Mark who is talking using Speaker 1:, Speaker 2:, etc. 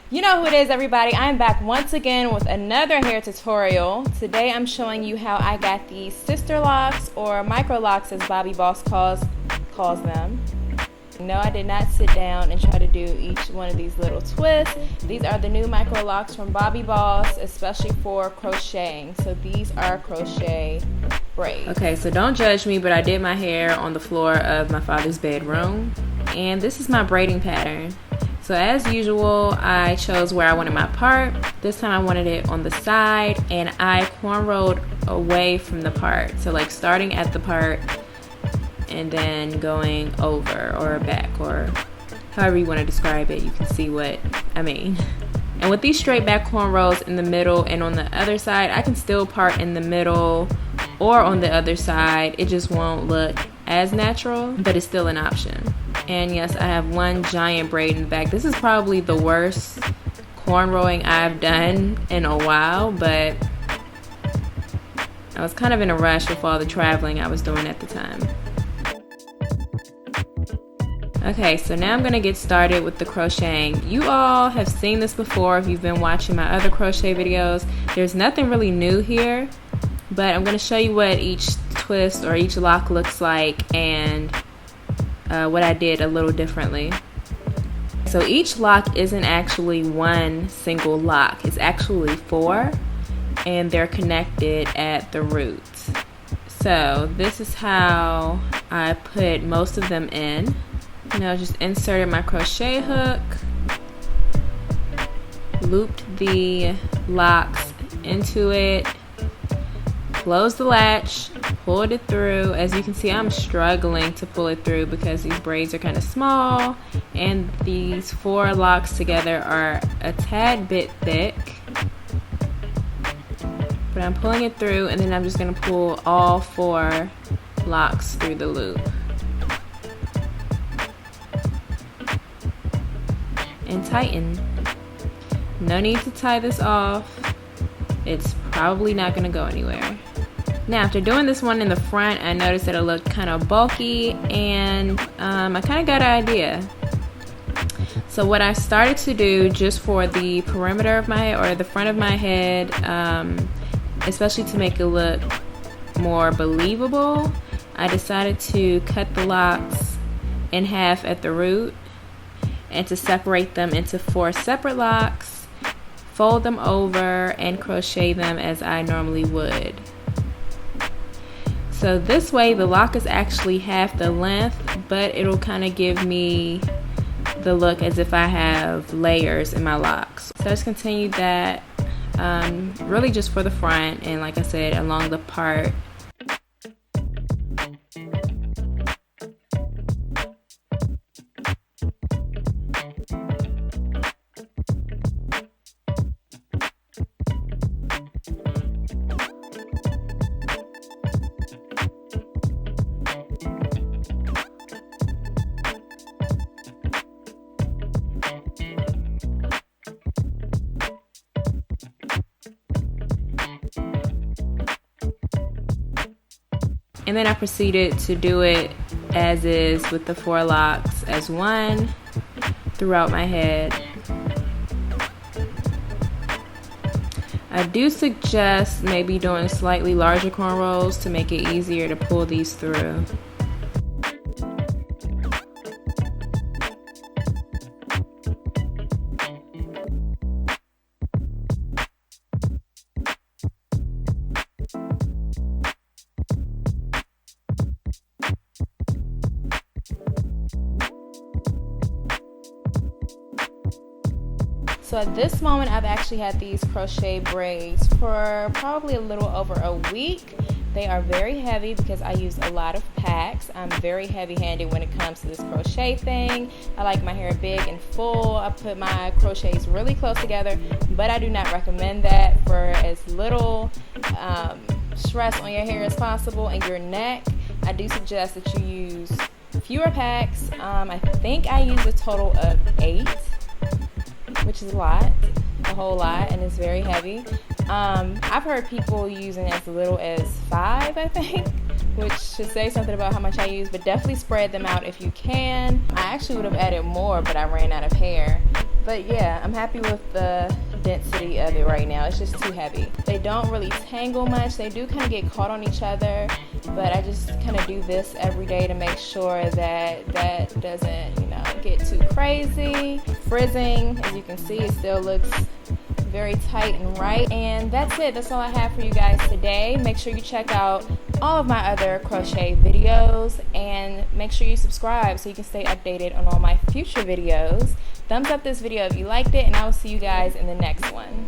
Speaker 1: You know who it is, everybody. I'm back once again with another hair tutorial. Today I'm showing you how I got these sister locks, or micro locks as Bobby Boss calls them. No, I did not sit down and try to do each one of these little twists. These are the new micro locks from Bobby Boss, especially for crocheting. So these are crochet braids. Okay, so don't judge me, but I did my hair on the floor of my father's bedroom. And this is my braiding pattern. So as usual, I chose where I wanted my part. This time I wanted it on the side, and I cornrowed away from the part. So like starting at the part and then going over or back, or however you want to describe it. You can see what I mean. And with these straight back cornrows in the middle and on the other side, I can still part in the middle or on the other side. It just won't look as natural, but it's still an option. And yes, I have one giant braid in the back. This is probably the worst cornrowing I've done in a while, but I was kind of in a rush with all the traveling I was doing at the time. Okay, so now I'm gonna get started with the crocheting. You all have seen this before if you've been watching my other crochet videos. There's nothing really new here, but I'm gonna show you what each twist or each lock looks like and what I did a little differently. So each lock isn't actually one single lock. It's actually 4, and they're connected at the roots. So this is how I put most of them in. Just inserted my crochet hook, looped the locks into it, closed the latch, pulled it through. As you can see, I'm struggling to pull it through because these braids are kind of small, and these 4 locks together are a tad bit thick. But I'm pulling it through, and then I'm just going to pull all 4 locks through the loop. And tighten. No need to tie this off. It's probably not going to go anywhere. Now, after doing this one in the front, I noticed that it looked kind of bulky, and I kind of got an idea. So what I started to do just for the perimeter of my head, or the front of my head, especially to make it look more believable, I decided to cut the locks in half at the root and to separate them into 4 separate locks, fold them over, and crochet them as I normally would. So this way the lock is actually half the length, but it'll kind of give me the look as if I have layers in my locks. So I just continued that really just for the front, and like I said, along the part. And then I proceeded to do it as is with the 4 locks as one throughout my head. I do suggest maybe doing slightly larger cornrows to make it easier to pull these through. So at this moment, I've actually had these crochet braids for probably a little over a week. They are very heavy because I use a lot of packs. I'm very heavy-handed when it comes to this crochet thing. I like my hair big and full. I put my crochets really close together, but I do not recommend that. For as little stress on your hair as possible and your neck, I do suggest that you use fewer packs. I think I use a total of 8. Which is a whole lot, and it's very heavy. I've heard people using as little as 5, I think, which should say something about how much I use, but definitely spread them out if you can. I actually would have added more, but I ran out of hair. But yeah, I'm happy with the density of it right now. It's just too heavy. They don't really tangle much. They do kind of get caught on each other, but I just kind of do this every day to make sure that that doesn't, you know, get too crazy. Frizzing, as you can see, it still looks very tight and right. And that's it. That's all I have for you guys today. Make sure you check out all of my other crochet videos and make sure you subscribe so you can stay updated on all my future videos. Thumbs up this video if you liked it, and I will see you guys in the next one.